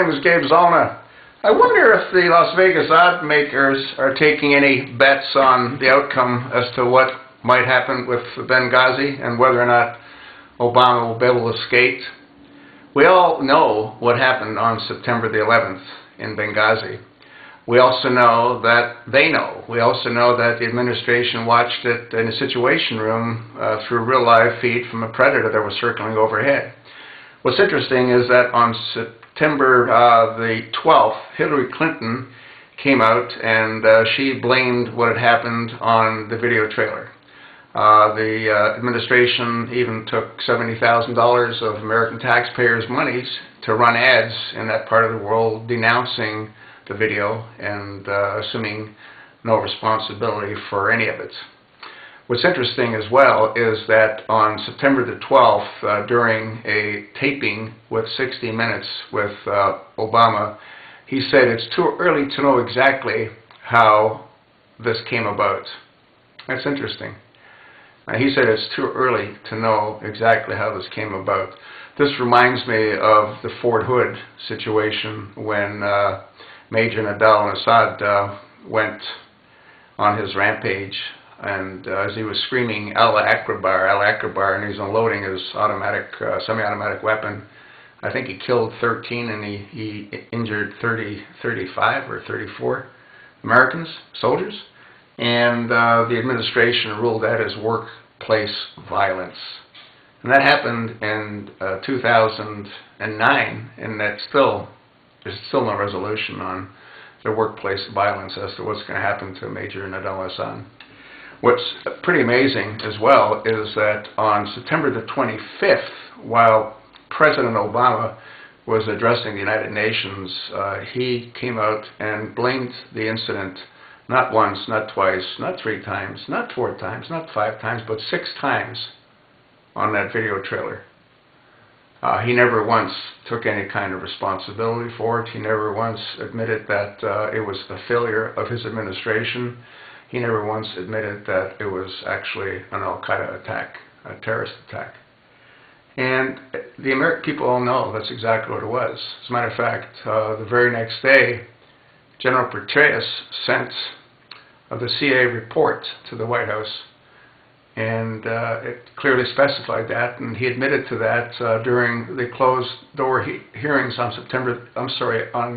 name is Gabe Zolna. I wonder if the Las Vegas odd makers are taking any bets on the outcome as to what might happen with Benghazi and whether or not Obama will be able to skate. We all know what happened on September the 11th in Benghazi. We also know that they know. We also know that the administration watched it in a situation room through a real live feed from a predator that was circling overhead. What's interesting is that on September the 12th, Hillary Clinton came out and she blamed what had happened on the video trailer. The administration even took $70,000 of American taxpayers' monies to run ads in that part of the world denouncing the video and assuming no responsibility for any of it. What's interesting as well is that on September the 12th, during a taping with 60 Minutes with Obama, he said it's too early to know exactly how this came about. That's interesting. He said it's too early to know exactly how this came about. This reminds me of the Fort Hood situation when Major Nadal al-Assad went on his rampage, and as he was screaming Allah Akbar, and he's unloading his automatic, semi-automatic weapon, I think he killed 13 and he injured 35 or 34 Americans, soldiers, and the administration ruled that as workplace violence. And that happened in 2009, and there's still no resolution on the workplace violence as to what's going to happen to Major Nadal al-Assad. What's pretty amazing as well is that on September the 25th, while President Obama was addressing the United Nations, he came out and blamed the incident not once, not twice, not 3 times, not 4 times, not 5 times, but 6 times on that video trailer. He never once took any kind of responsibility for it. He never once admitted that it was a failure of his administration. He never once admitted that it was actually an al-Qaeda attack, a terrorist attack. And the American people all know that's exactly what it was. As a matter of fact, the very next day, General Petraeus sent the CIA report to the White House, and it clearly specified that, and he admitted to that during the closed-door hearings on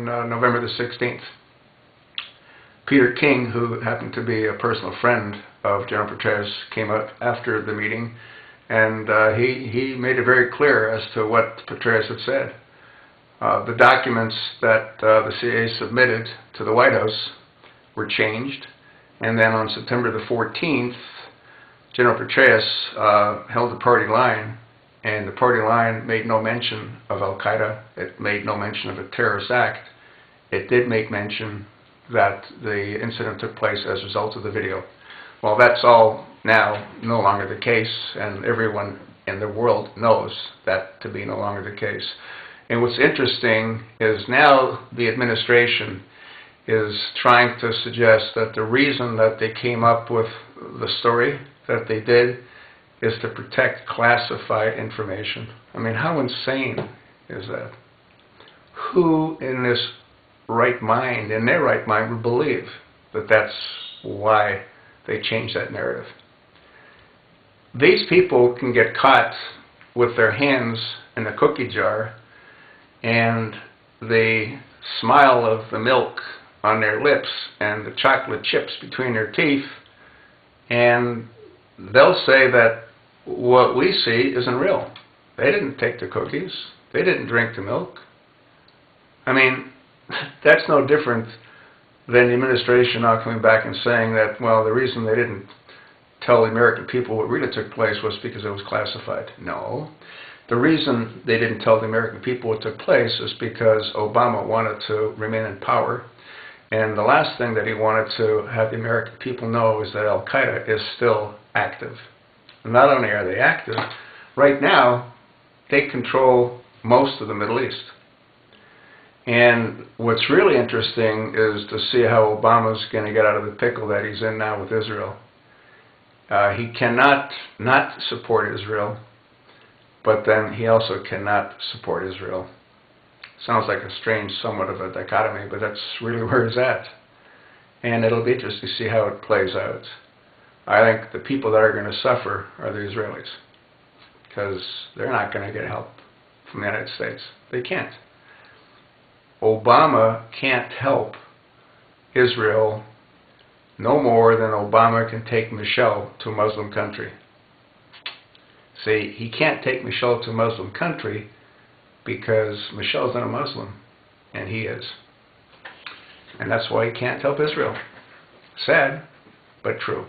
November the 16th. Peter King, who happened to be a personal friend of General Petraeus, came out after the meeting, and he made it very clear as to what Petraeus had said. The documents that the CIA submitted to the White House were changed, and then on September the 14th, General Petraeus held the party line, and the party line made no mention of al-Qaeda. It made no mention of a terrorist act. It did make mention that the incident took place as a result of the video. Well, that's all now no longer the case, and everyone in the world knows that to be no longer the case. And what's interesting is now the administration is trying to suggest that the reason that they came up with the story that they did is to protect classified information. I mean, how insane is that? Who in their right mind, would believe that that's why they changed that narrative? These people can get caught with their hands in a cookie jar and the smile of the milk on their lips and the chocolate chips between their teeth, and they'll say that what we see isn't real. They didn't take the cookies. They didn't drink the milk. I mean, that's no different than the administration now coming back and saying that, well, the reason they didn't tell the American people what really took place was because it was classified. No. The reason they didn't tell the American people what took place is because Obama wanted to remain in power, and the last thing that he wanted to have the American people know is that al-Qaeda is still active. And not only are they active, right now they control most of the Middle East. And what's really interesting is to see how Obama's going to get out of the pickle that he's in now with Israel. He cannot not support Israel, but then he also cannot support Israel. Sounds like a strange, somewhat of a dichotomy, but that's really where it's at. And it'll be interesting to see how it plays out. I think the people that are going to suffer are the Israelis, because they're not going to get help from the United States. They can't. Obama can't help Israel no more than Obama can take Michelle to a Muslim country. See, he can't take Michelle to a Muslim country because Michelle's not a Muslim, and he is. And that's why he can't help Israel. Sad, but true.